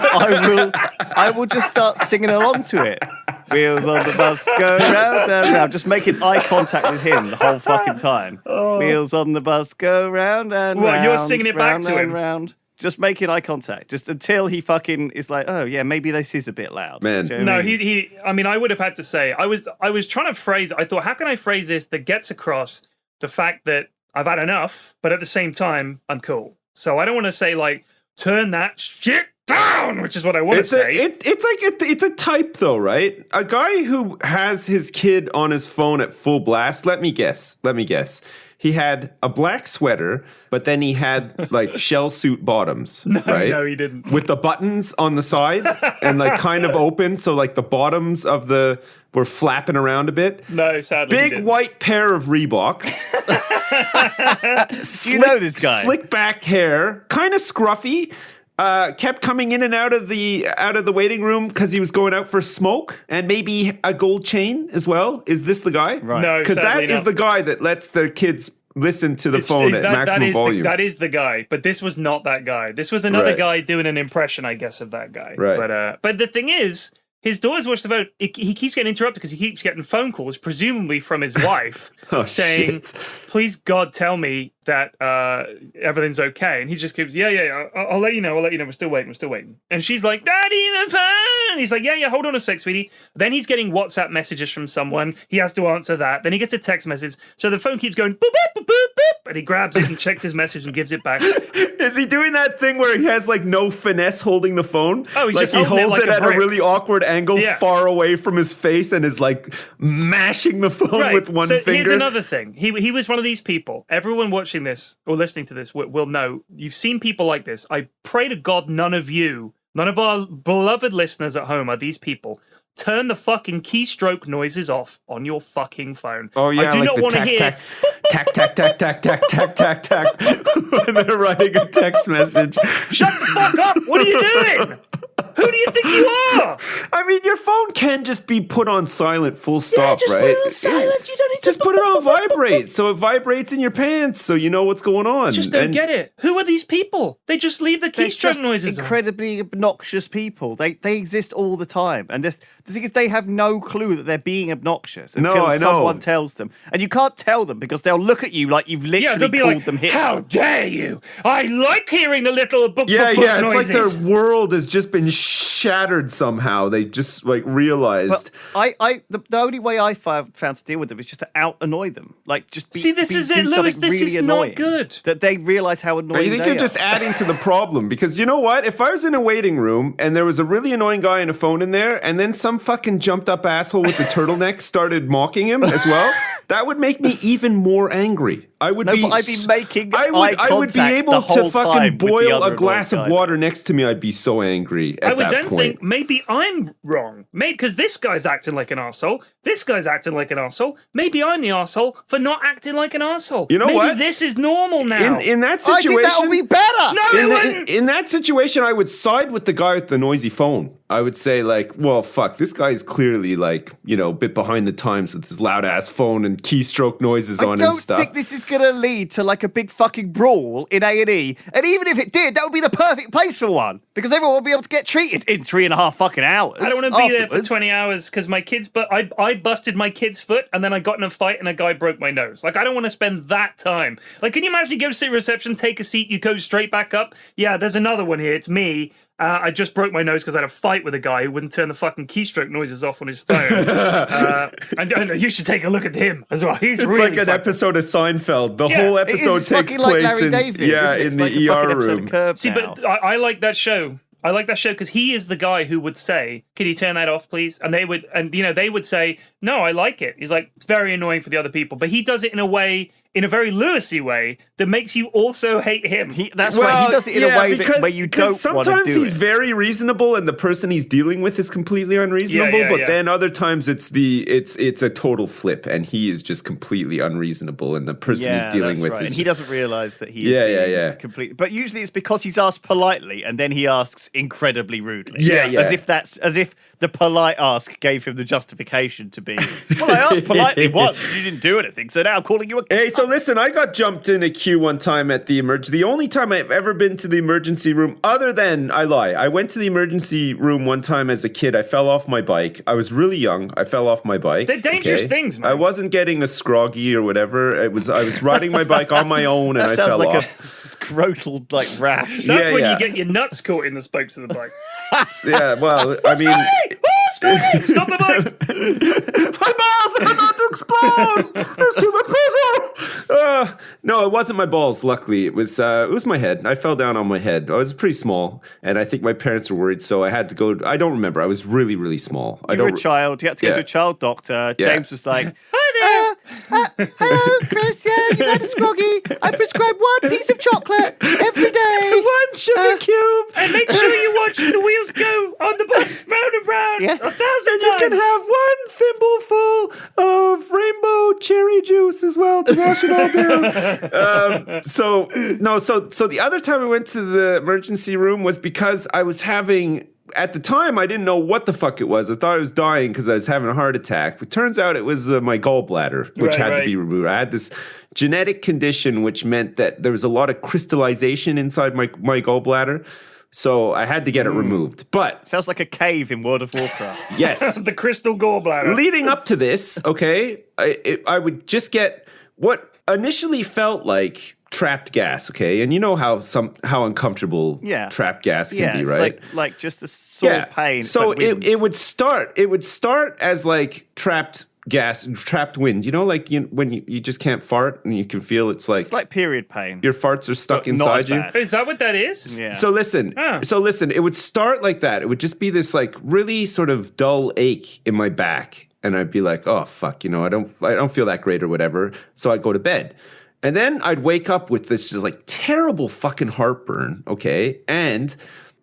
I will just start singing along to it. Wheels on the bus go round and round. Just making eye contact with him the whole fucking time. Wheels on the bus go round and round. You're singing it back round to him. Round. Just making eye contact. Just until he fucking is like, oh yeah, maybe this is a bit loud. Man. Do you know what I mean? I mean, I would have had to say, I was trying to phrase, I thought, how can I phrase this that gets across the fact that I've had enough, but at the same time, I'm cool. So I don't want to say like, turn that shit down, which is what I want to say. It's a type though, right? A guy who has his kid on his phone at full blast. Let me guess. He had a black sweater, but then he had like shell suit bottoms, right? No, he didn't. With the buttons on the side and like kind of open, so like the bottoms of were flapping around a bit. No, sadly, he Big didn't. white pair of Reeboks. You know this guy. Slick back hair, kind of scruffy. Kept coming in and out of the waiting room because he was going out for smoke and maybe a gold chain as well. Is this the guy? Right. No, Because that sadly is not. the guy that lets their kids listen to the phone at maximum volume. That is the guy, but this was not that guy. This was another Right. guy doing an impression, I guess, of that guy. Right. But the thing is, his daughter's watched the vote. He keeps getting interrupted because he keeps getting phone calls, presumably from his wife, Oh, saying, shit. "Please, God, tell me that everything's okay." And he just keeps, "Yeah, I'll let you know. We're still waiting." And she's like, "Daddy, the phone." He's like, "Yeah, hold on a sec, sweetie." Then he's getting WhatsApp messages from someone. He has to answer that. Then he gets a text message. So the phone keeps going boop, boop, boop, boop, boop, and he grabs it and checks his message and gives it back. Is he doing that thing where he has like no finesse holding the phone? Oh, he's like just he holding it holds like a at a brick. really awkward angle Yeah. far away from his face and is like mashing the phone Right. with one so finger. Here's another thing. He was one of these people. Everyone watching this or listening to this will know. You've seen people like this. I pray to God none of our beloved listeners at home are these people. Turn the fucking keystroke noises off on your fucking phone. Oh yeah, I do like not the want to hear. tack, tack, tack, tack, tack, tack, tack, tack, when they're writing a text message. Shut the fuck up! What are you doing? Who do you think you are? I mean, your phone can just be put on silent, full stop, just right? put it on silent. You don't need to just put it on vibrate, so it vibrates in your pants, so you know what's going on. Just don't And- get it. Who are these people? They just leave the They're keystroke just noises on. incredibly obnoxious people. They exist all the time, and the thing is, they have no clue that they're being obnoxious until I know. someone tells them. And you can't tell them because they'll look at you like you've Yeah, literally they'll be called like, them Hitler. "How dare you? I like hearing the little book Yeah, book it's like noises." their world has just been shattered somehow. They just like realized. The only way I found to deal with them is just to out annoy them. Like just be, See, this be- is do it, Lewis. something This really is not annoying, good. That they realize how I annoying think they you're are. just adding to the problem because you know what? If I was in a waiting room and there was a really annoying guy and a phone in there, and then some fucking jumped up asshole with the turtleneck started mocking him as well, that would make me even more angry. I would No, be. but I'd be making I would be contact able the to whole fucking time with the boil other a glass annoying of guy. water next to me. I'd be so angry at I would that then point. think maybe I'm wrong. Maybe because this guy's acting like an arsehole. This guy's acting like an arsehole. Maybe I'm the arsehole for not acting like an arsehole. You know maybe what? This is normal now. In that I situation, think that would be better. No, it wouldn't. in that situation, I would side with the guy with the noisy phone. I would say, like, well, fuck, this guy is clearly, like, you know, a bit behind the times with his loud ass phone and keystroke noises I on and don't stuff. think this is going to lead to like a big fucking brawl in A&E. And even if it did, that would be the perfect place for one because everyone would be able to get treated in 3.5 fucking hours. I don't want to be there for afterwards. 20 hours because my kids, but I busted my kid's foot and then I got in a fight and a guy broke my nose. Like, I don't want to spend that time. Like, can you imagine you go to sit reception, take a seat, you go straight back up? Yeah, there's another one here. It's me. I just broke my nose because I had a fight with a guy who wouldn't turn the fucking keystroke noises off on his phone. And you should take a look at him as well. He's It's really like an fucking- episode of Seinfeld. The Yeah, whole it It is, episode it's takes fucking like place Larry in David, yeah, isn't it? in It's the like a fucking ER episode room. of Curb See, now. but I like that show. I like that show because he is the guy who would say, "Can you turn that off, please?" And they would say, "No, I like it." He's like, "It's very annoying for the other people," but he does it in a way, in a very Lewisy way, that makes you also hate him. That's right. He does it in a way because- where you because don't want to sometimes do he's it. very reasonable and the person he's dealing with is completely unreasonable, but yeah. then other times it's a total flip and he is just completely unreasonable and the person he's dealing that's with right. is And he doesn't realise that he Yeah, is yeah, being yeah. completely. But usually it's because he's asked politely and then he asks incredibly rudely. Yeah, yeah. As if the polite ask gave him the justification to be. Well, I asked politely once, and you didn't do anything, so now I'm calling you a. Hey, so listen, I got jumped in a queue one time at the The only time I've ever been to the emergency room, other than, I lie, I went to the emergency room one time as a kid. I fell off my bike. I was really young. I fell off my bike. They're dangerous things, man. I wasn't getting a scroggy or whatever. I was riding my bike on my own and That I sounds fell like off. a scrotal like rash. That's when yeah. you get your nuts caught in the spokes of the bike. Yeah, well, I mean, Stop the bike! my balls are about to explode. There's too much pressure. No, it wasn't my balls. Luckily, it was my head. I fell down on my head. I was pretty small, and I think my parents were worried, so I had to go. I don't remember. I was really, really small. You were a child. You had to go to a child doctor. Yeah. James was like, hello, Chris. Yeah, you've had a Scroggy. I prescribe one piece of chocolate every day. One sugar cube. And make sure you watch the wheels go on the bus round and round 1,000 times. You can have one thimbleful of rainbow cherry juice as well to wash it all down. So the other time I went to the emergency room was because I was having. At the time, I didn't know what the fuck it was. I thought I was dying because I was having a heart attack. But turns out it was my gallbladder, which had to be removed. I had this genetic condition, which meant that there was a lot of crystallization inside my gallbladder. So I had to get it removed. But sounds like a cave in World of Warcraft. yes. The crystal gallbladder. Leading up to this, okay, I would just get what initially felt like trapped gas, okay? And you know how uncomfortable trapped gas can be, right? Like just a sore pain. So like it would start as like trapped gas, trapped wind. You know, like when you just can't fart and you can feel it's like period pain. Your farts are stuck inside you. Is that what that is? Yeah. So listen, it would start like that. It would just be this like really sort of dull ache in my back. And I'd be like, oh fuck, I don't feel that great or whatever. So I'd go to bed. And then I'd wake up with this just like terrible fucking heartburn, okay? And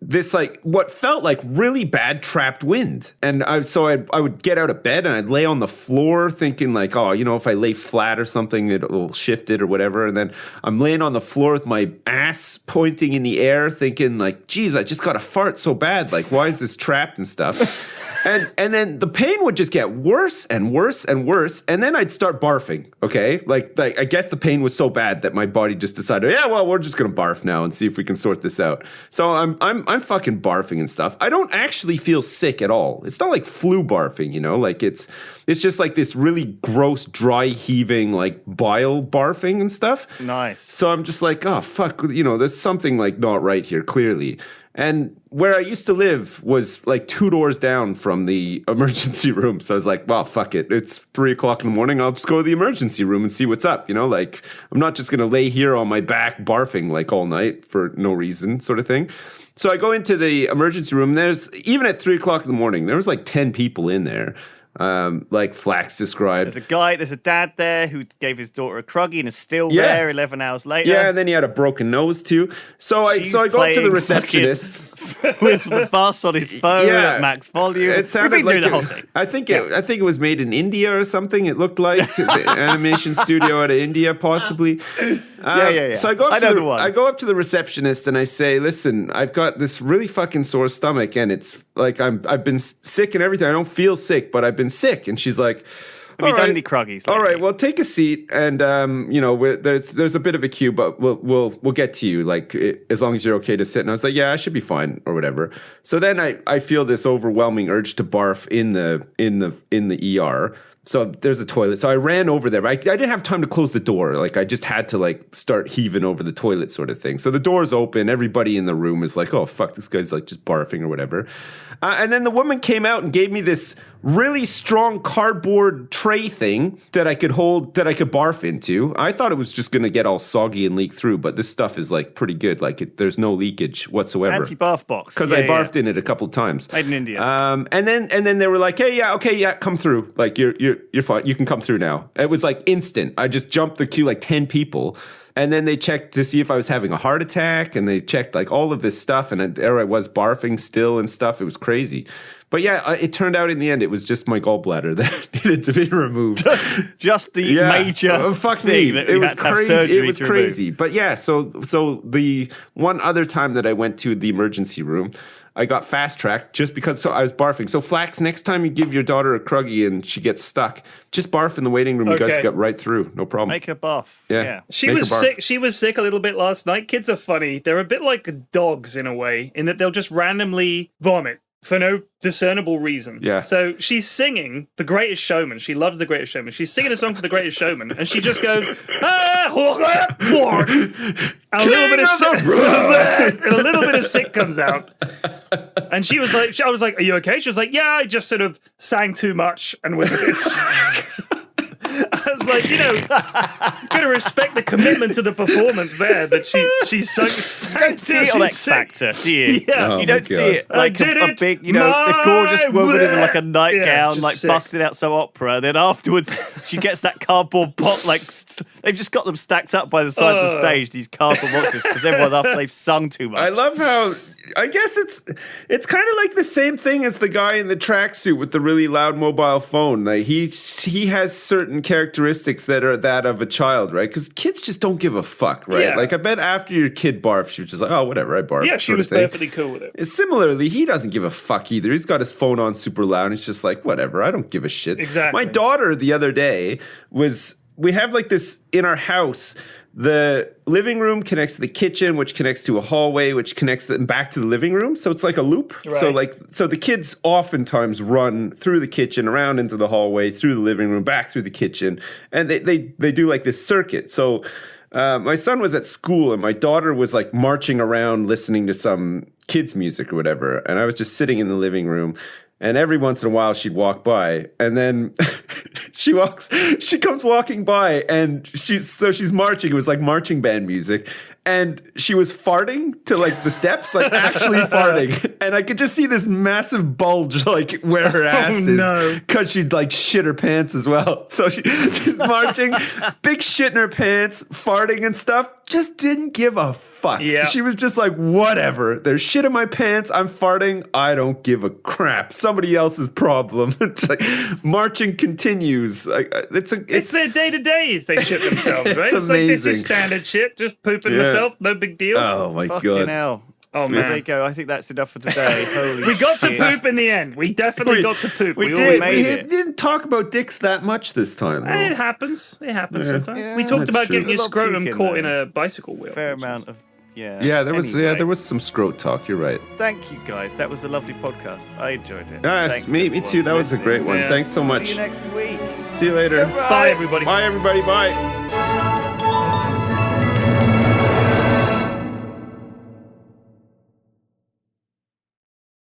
this like what felt like really bad trapped wind. And I would get out of bed and I'd lay on the floor thinking like, oh, if I lay flat or something, it'll shift it or whatever. And then I'm laying on the floor with my ass pointing in the air thinking like, geez, I just got to fart so bad. Like, why is this trapped and stuff? And then the pain would just get worse and worse and worse, and then I'd start barfing. Okay, like I guess the pain was so bad that my body just decided, yeah, well, we're just gonna barf now and see if we can sort this out. So I'm fucking barfing and stuff. I don't actually feel sick at all. It's not like flu barfing, like it's just like this really gross, dry heaving, like bile barfing and stuff. Nice. So I'm just like, oh fuck, there's something like not right here, clearly. And where I used to live was like 2 doors down from the emergency room. So I was like, well, fuck it. It's 3 o'clock in the morning. I'll just go to the emergency room and see what's up. Like I'm not just going to lay here on my back barfing like all night for no reason sort of thing. So I go into the emergency room. There's even at 3 o'clock in the morning, there was like 10 people in there. Like Flax described. There's a dad there who gave his daughter a Croggy and is still there 11 hours later. Yeah, and then he had a broken nose too. So I go up to the receptionist. With the bus on his phone at max volume. It sounded We've been like doing the whole thing. I think it was made in India or something. It looked like the animation studio out of India, possibly. Yeah. So I go up to the receptionist and I say, "Listen, I've got this really fucking sore stomach, and it's like I've been sick and everything. I don't feel sick, but I've been sick." And she's like, Have you done any Croggies? All right, well, take a seat, and there's a bit of a queue, but we'll get to you, like as long as you're okay to sit. And I was like, yeah, I should be fine or whatever. So then I feel this overwhelming urge to barf in the ER. So there's a toilet. So I ran over there. But I didn't have time to close the door. Like I just had to like start heaving over the toilet sort of thing. So the door's open. Everybody in the room is like, oh, fuck, this guy's like just barfing or whatever. And then the woman came out and gave me this really strong cardboard tray thing that I could hold, that I could barf into. I thought it was just going to get all soggy and leak through, but this stuff is like pretty good. Like there's no leakage whatsoever. Anti-barf box. Because I barfed in it a couple of times. Made in India. And then they were like, hey, yeah, come through. Like you're fine. You can come through now. It was like instant. I just jumped the queue like 10 people. And then they checked to see if I was having a heart attack, and they checked like all of this stuff, and there I was barfing still and stuff. It was crazy. But it turned out in the end it was just my gallbladder that needed to be removed. Just the major fuck thing me. that It was crazy. It was crazy. Remove. But yeah, so the one other time that I went to the emergency room, I got fast-tracked just because I was barfing. So, Flax, next time you give your daughter a Croggy and she gets stuck, just barf in the waiting room. Okay. You guys get right through. No problem. Make her barf. Yeah. She was sick. She was sick a little bit last night. Kids are funny. They're a bit like dogs in a way, in that they'll just randomly vomit for no discernible reason. Yeah. So she's singing The Greatest Showman. She loves The Greatest Showman. She's singing a song for The Greatest Showman, and she just goes, and a little bit of sick comes out. And she was like, I was like, are you okay? She was like, yeah, I just sort of sang too much and was a bit sick. I was like, you gotta respect the commitment to the performance there. That she's so. You don't see it on X Factor, do you? Yeah. Oh You my don't see God. it like a big, a gorgeous woman in like a nightgown, just like sick. busting out some opera. And then afterwards, she gets that cardboard pot. Like they've just got them stacked up by the side of the stage. These cardboard monsters because everyone after they've sung too much. I love how I guess it's kind of like the same thing as the guy in the tracksuit with the really loud mobile phone. Like he has certain characteristics that are that of a child, right? Because kids just don't give a fuck, right? Yeah. Like I bet after your kid barfed, she was just like, oh, whatever, I barfed. Yeah, she sort of was thing. perfectly cool with it. Similarly, he doesn't give a fuck either. He's got his phone on super loud and he's just like, whatever, I don't give a shit. Exactly. My daughter the other day we have like this in our house. The living room connects to the kitchen, which connects to a hallway, which connects them back to the living room. So it's like a loop. Right. So the kids oftentimes run through the kitchen, around into the hallway, through the living room, back through the kitchen, and they do like this circuit. So my son was at school, and my daughter was like marching around listening to some kids' music or whatever, and I was just sitting in the living room. And every once in a while she'd walk by, and then she comes walking by, and she's marching. It was like marching band music, and she was farting to like the steps, like actually farting. And I could just see this massive bulge like where her ass is, because she'd like shit her pants as well. So she's marching, big shit in her pants, farting and stuff. Just didn't give a fuck. Yeah. She was just like, whatever. There's shit in my pants. I'm farting. I don't give a crap. Somebody else's problem. It's like marching continues. It's their day-to-days. They shit themselves, right? It's amazing. like, this is standard shit. Just pooping myself. No big deal. Oh my Fucking God. hell. Oh, There man. you go. I think that's enough for today. Holy We got to shit. poop in the end. We definitely got to poop. we all did. made We it. didn't talk about dicks that much this time. though. It happens. It happens sometimes. Yeah, we talked that's about true. getting your A lot of scrotum puking, caught though. in a bicycle wheel. Fair which amount is- of Yeah, there was some scrote talk. You're right. Thank you guys. That was a lovely podcast. I enjoyed it. Yes, Thanks, me everyone, too. for That was a listening. great one. Yeah. Thanks so much. See you next week. See you later. Goodbye. Bye, everybody. Bye, everybody. Bye.